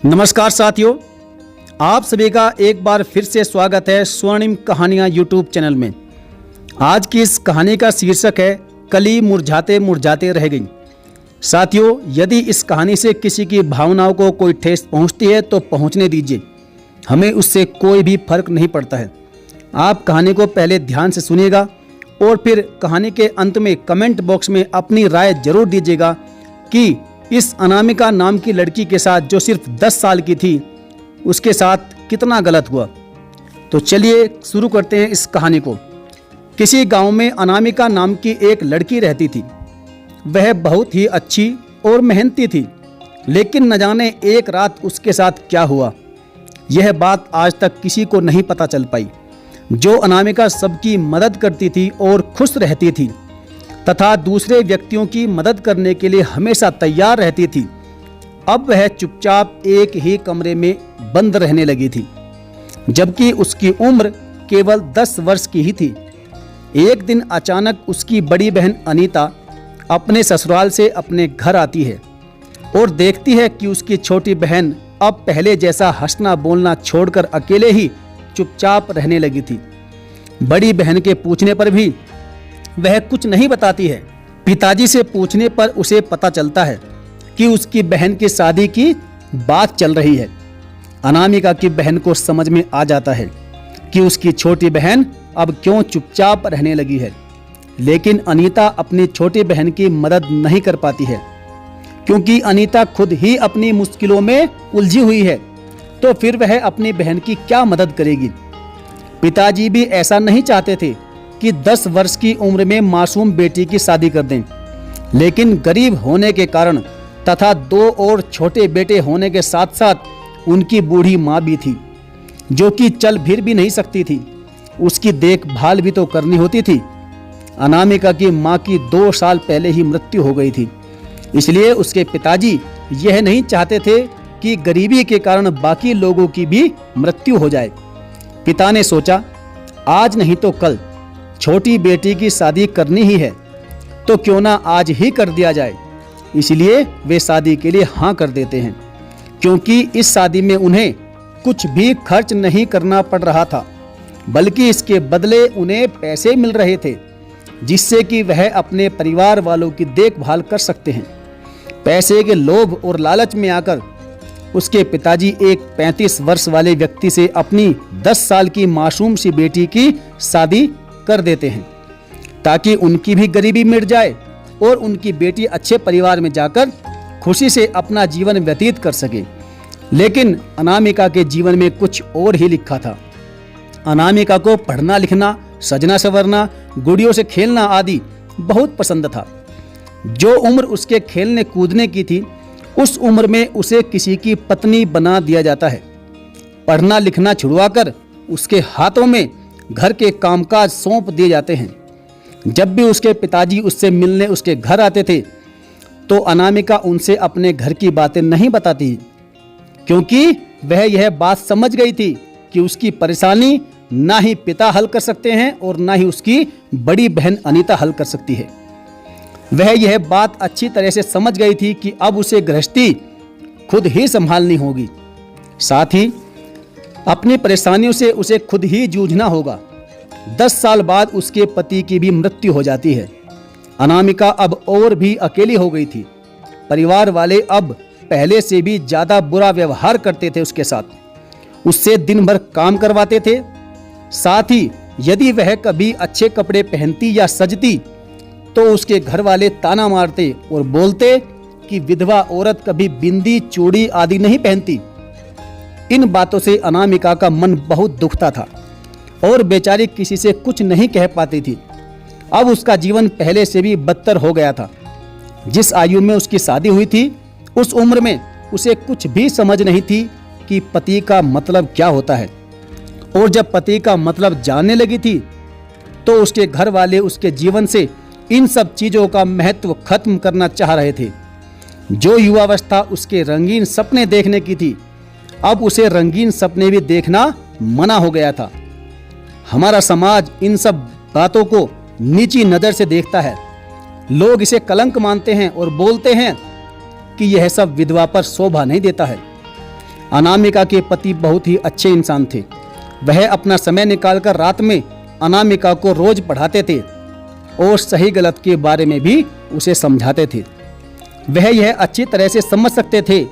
नमस्कार साथियों, आप सभी का एक बार फिर से स्वागत है स्वर्णिम कहानियाँ यूट्यूब चैनल में। आज की इस कहानी का शीर्षक है कली मुरझाते मुरझाते रह गई। साथियों, यदि इस कहानी से किसी की भावनाओं को कोई ठेस पहुंचती है तो पहुंचने दीजिए, हमें उससे कोई भी फर्क नहीं पड़ता है। आप कहानी को पहले ध्यान से सुनिएगा और फिर कहानी के अंत में कमेंट बॉक्स में अपनी राय जरूर दीजिएगा कि इस अनामिका नाम की लड़की के साथ जो सिर्फ 10 साल की थी उसके साथ कितना गलत हुआ। तो चलिए शुरू करते हैं इस कहानी को। किसी गांव में अनामिका नाम की एक लड़की रहती थी। वह बहुत ही अच्छी और मेहनती थी, लेकिन न जाने एक रात उसके साथ क्या हुआ, यह बात आज तक किसी को नहीं पता चल पाई। जो अनामिका सबकी मदद करती थी और खुश रहती थी तथा दूसरे व्यक्तियों की मदद करने के लिए हमेशा तैयार रहती थी, अब वह चुपचाप एक ही कमरे में बंद रहने लगी थी, जबकि उसकी उम्र केवल 10 वर्ष की ही थी। एक दिन अचानक उसकी बड़ी बहन अनीता अपने ससुराल से अपने घर आती है और देखती है कि उसकी छोटी बहन अब पहले जैसा हंसना बोलना छोड़कर अकेले ही चुपचाप रहने लगी थी। बड़ी बहन के पूछने पर भी वह कुछ नहीं बताती है। पिताजी से पूछने पर उसे पता चलता है कि उसकी बहन की शादी की बात चल रही है। अनामिका की बहन को समझ में आ जाता है कि उसकी छोटी बहन अब क्यों चुपचाप रहने लगी है, लेकिन अनीता अपनी छोटी बहन की मदद नहीं कर पाती है, क्योंकि अनीता खुद ही अपनी मुश्किलों में उलझी हुई है, तो फिर वह अपनी बहन की क्या मदद करेगी। पिताजी भी ऐसा नहीं चाहते थे कि 10 वर्ष की उम्र में मासूम बेटी की शादी कर दें, लेकिन गरीब होने के कारण तथा 2 और छोटे बेटे होने के साथ साथ उनकी बूढ़ी माँ भी थी, जो कि चल फिर भी नहीं सकती थी। उसकी देखभाल भी तो करनी होती थी। अनामिका की माँ की 2 साल पहले ही मृत्यु हो गई थी, इसलिए उसके पिताजी यह नहीं चाहते थे कि गरीबी के कारण बाकी लोगों की भी मृत्यु हो जाए। पिता ने सोचा, आज नहीं तो कल छोटी बेटी की शादी करनी ही है, तो क्यों ना आज ही कर दिया जाए। इसलिए वे शादी के लिए हाँ कर देते हैं, क्योंकि इस शादी में उन्हें कुछ भी खर्च नहीं करना पड़ रहा था, बल्कि इसके बदले उन्हें पैसे मिल रहे थे, जिससे कि वह अपने परिवार वालों की देखभाल कर सकते हैं। पैसे के लोभ और लालच में आकर उसके पिताजी एक 35 वर्ष वाले व्यक्ति से अपनी 10 साल की मासूम सी बेटी की शादी कर देते हैं, ताकि उनकी भी गरीबी मिट जाए और उनकी बेटी अच्छे परिवार में जाकर खुशी से अपना जीवन व्यतीत कर सके। लेकिन अनामिका के जीवन में कुछ और ही लिखा था। अनामिका को पढ़ना लिखना, सजना संवरना, गुड़ियों से खेलना आदि बहुत पसंद था। जो उम्र उसके खेलने कूदने की थी, उस उम्र में उसे किसी की पत्नी बना दिया जाता है। पढ़ना लिखना छुड़वाकर उसके हाथों में घर के कामकाज सौंप दिए जाते हैं। जब भी उसके पिताजी उससे मिलने उसके घर आते थे, तो अनामिका उनसे अपने घर की बातें नहीं बताती, क्योंकि वह यह बात समझ गई थी कि उसकी परेशानी ना ही पिता हल कर सकते हैं और ना ही उसकी बड़ी बहन अनीता हल कर सकती है। वह यह बात अच्छी तरह से समझ गई थी कि अब उसे गृहस्थी खुद ही संभालनी होगी, साथ ही अपनी परेशानियों से उसे खुद ही जूझना होगा। 10 साल बाद उसके पति की भी मृत्यु हो जाती है। अनामिका अब और भी अकेली हो गई थी। परिवार वाले अब पहले से भी ज्यादा बुरा व्यवहार करते थे उसके साथ। उससे दिन भर काम करवाते थे, साथ ही यदि वह कभी अच्छे कपड़े पहनती या सजती तो उसके घर वाले ताना मारते और बोलते कि विधवा औरत कभी बिंदी चूड़ी आदि नहीं पहनती। इन बातों से अनामिका का मन बहुत दुखता था और बेचारी किसी से कुछ नहीं कह पाती थी। अब उसका जीवन पहले से भी बदतर हो गया था। जिस आयु में उसकी शादी हुई थी, उस उम्र में उसे कुछ भी समझ नहीं थी कि पति का मतलब क्या होता है, और जब पति का मतलब जानने लगी थी तो उसके घर वाले उसके जीवन से इन सब चीजों का महत्व खत्म करना चाह रहे थे। जो युवावस्था उसके रंगीन सपने देखने की थी, अब उसे रंगीन सपने भी देखना मना हो गया था। हमारा समाज इन सब बातों को नीची नजर से देखता है। लोग इसे कलंक मानते हैं और बोलते हैं कि यह सब विधवा पर शोभा नहीं देता है। अनामिका के पति बहुत ही अच्छे इंसान थे। वह अपना समय निकालकर रात में अनामिका को रोज पढ़ाते थे और सही गलत के बारे में भी उसे समझाते थे। वह यह अच्छी तरह से समझ सकते थे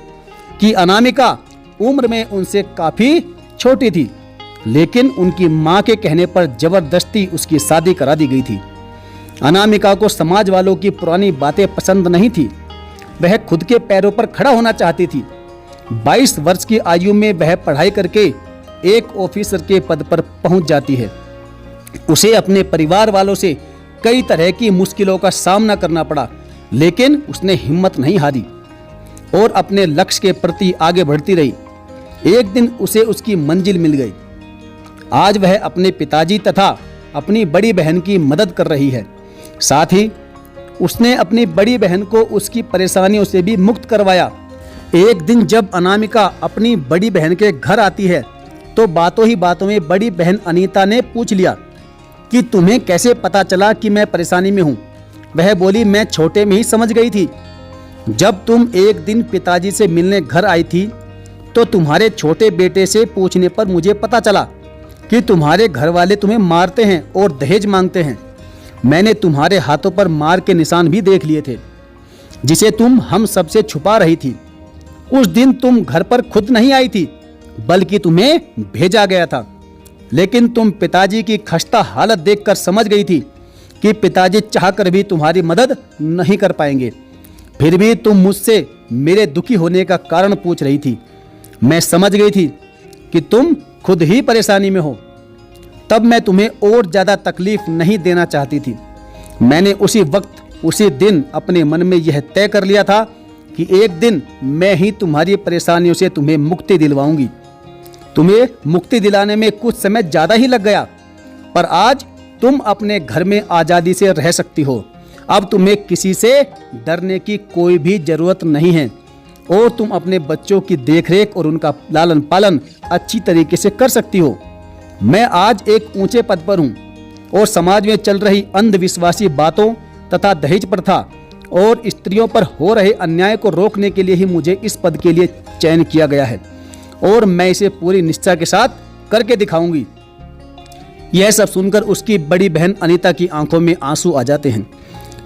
कि अनामिका उम्र में उनसे काफी छोटी थी, लेकिन उनकी मां के कहने पर जबरदस्ती उसकी शादी करा दी गई थी। अनामिका को समाज वालों की पुरानी बातें पसंद नहीं थी। वह खुद के पैरों पर खड़ा होना चाहती थी। 22 वर्ष की आयु में वह पढ़ाई करके एक ऑफिसर के पद पर पहुंच जाती है। उसे अपने परिवार वालों से कई तरह की मुश्किलों का सामना करना पड़ा, लेकिन उसने हिम्मत नहीं हारी और अपने लक्ष्य के प्रति आगे बढ़ती रही। एक दिन उसे उसकी मंजिल मिल गई। आज वह अपने पिताजी तथा अपनी बड़ी बहन की मदद कर रही है। साथ ही उसने अपनी बड़ी बहन को उसकी परेशानियों से भी मुक्त करवाया। एक दिन जब अनामिका अपनी बड़ी बहन के घर आती है तो बातों ही बातों में बड़ी बहन अनीता ने पूछ लिया कि तुम्हें कैसे पता चला कि मैं परेशानी में हूँ। वह बोली, मैं छोटे में ही समझ गई थी। जब तुम एक दिन पिताजी से मिलने घर आई थी तो तुम्हारे छोटे बेटे से पूछने पर मुझे पता चला कि तुम्हारे घर वाले तुम्हें मारते हैं और दहेज मांगते हैं। मैंने तुम्हारे हाथों पर मार के निशान भी देख लिए थे, जिसे तुम हम सबसे छुपा रही थी। उस दिन तुम घर पर खुद नहीं आई थी, बल्कि तुम्हें भेजा गया था। लेकिन तुम पिताजी की खस्ता हालत देखकर समझ गई थी कि पिताजी चाहकर भी तुम्हारी मदद नहीं कर पाएंगे। फिर भी तुम मुझसे मेरे दुखी होने का कारण पूछ रही थी। मैं समझ गई थी कि तुम खुद ही परेशानी में हो। तब मैं तुम्हें और ज्यादा तकलीफ नहीं देना चाहती थी। मैंने उसी वक्त उसी दिन अपने मन में यह तय कर लिया था कि एक दिन मैं ही तुम्हारी परेशानियों से तुम्हें मुक्ति दिलवाऊंगी। तुम्हें मुक्ति दिलाने में कुछ समय ज्यादा ही लग गया, पर आज तुम अपने घर में आजादी से रह सकती हो। अब तुम्हें किसी से डरने की कोई भी जरूरत नहीं है और तुम अपने बच्चों की देखरेख और उनका लालन पालन अच्छी तरीके से कर सकती हो। मैं आज एक ऊंचे पद पर हूँ और समाज में चल रही अंधविश्वासी बातों तथा दहेज प्रथा और स्त्रियों पर हो रहे अन्याय को रोकने के लिए ही मुझे इस पद के लिए चयन किया गया है और मैं इसे पूरी निष्ठा के साथ करके दिखाऊंगी। यह सब सुनकर उसकी बड़ी बहन अनीता की आंखों में आंसू आ जाते हैं।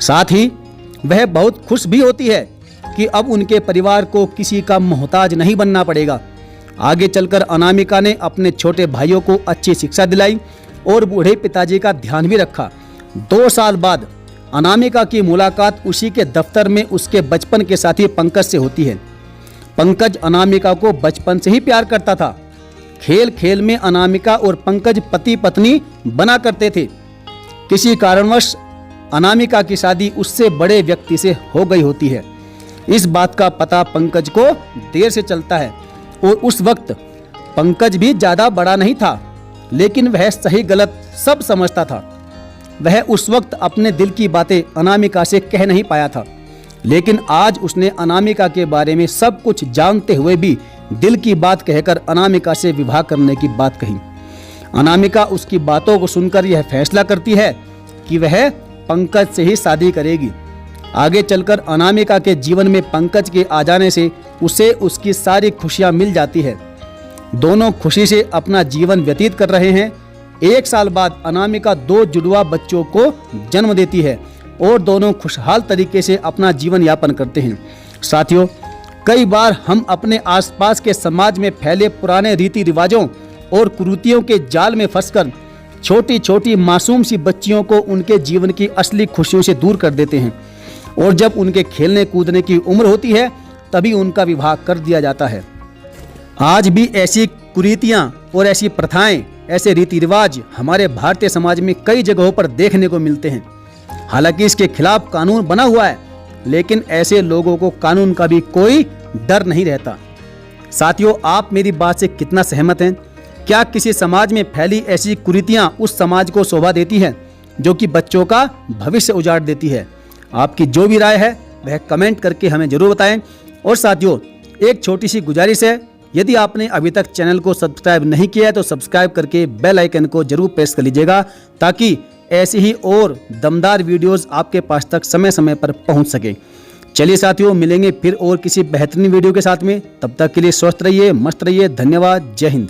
साथ ही वह बहुत खुश भी होती है कि अब उनके परिवार को किसी का मोहताज नहीं बनना पड़ेगा। आगे चलकर अनामिका ने अपने छोटे भाइयों को अच्छी शिक्षा दिलाई और बूढ़े पिताजी का ध्यान भी रखा। 2 साल बाद अनामिका की मुलाकात उसी के दफ्तर में उसके बचपन के साथी पंकज से होती है। पंकज अनामिका को बचपन से ही प्यार करता था। खेल खेल में अनामिका और पंकज पति पत्नी बना करते थे। किसी कारणवश अनामिका की शादी उससे बड़े व्यक्ति से हो गई होती है। इस बात का पता पंकज को देर से चलता है और उस वक्त पंकज भी ज्यादा बड़ा नहीं था, लेकिन वह सही गलत सब समझता था। वह उस वक्त अपने दिल की बातें अनामिका से कह नहीं पाया था, लेकिन आज उसने अनामिका के बारे में सब कुछ जानते हुए भी दिल की बात कहकर अनामिका से विवाह करने की बात कही। अनामिका उसकी बातों को सुनकर यह फैसला करती है कि वह पंकज से ही शादी करेगी। आगे चलकर अनामिका के जीवन में पंकज के आ जाने से उसे उसकी सारी खुशियां मिल जाती है। दोनों खुशी से अपना जीवन व्यतीत कर रहे हैं। 1 साल बाद अनामिका 2 जुड़वा बच्चों को जन्म देती है और दोनों खुशहाल तरीके से अपना जीवन यापन करते हैं। साथियों, कई बार हम अपने आसपास के समाज में फैले पुराने रीति रिवाजों और कुरीतियों के जाल में फंसकर छोटी छोटी मासूम सी बच्चियों को उनके जीवन की असली खुशियों से दूर कर देते हैं और जब उनके खेलने कूदने की उम्र होती है तभी उनका विवाह कर दिया जाता है। आज भी ऐसी कुरीतियां और ऐसी प्रथाएं, ऐसे रीति रिवाज हमारे भारतीय समाज में कई जगहों पर देखने को मिलते हैं। हालांकि इसके खिलाफ कानून बना हुआ है, लेकिन ऐसे लोगों को कानून का भी कोई डर नहीं रहता। साथियों, आप मेरी बात से कितना सहमत हैं? क्या किसी समाज में फैली ऐसी कुरीतियां उस समाज को शोभा देती हैं जो कि बच्चों का भविष्य उजाड़ देती है? आपकी जो भी राय है वह कमेंट करके हमें जरूर बताएं। और साथियों, एक छोटी सी गुजारिश है, यदि आपने अभी तक चैनल को सब्सक्राइब नहीं किया है तो सब्सक्राइब करके बेल आइकन को जरूर प्रेस कर लीजिएगा, ताकि ऐसी ही और दमदार वीडियोस आपके पास तक समय समय पर पहुंच सके। चलिए साथियों, मिलेंगे फिर और किसी बेहतरीन वीडियो के साथ में। तब तक के लिए स्वस्थ रहिए, मस्त रहिए। धन्यवाद। जय हिंद।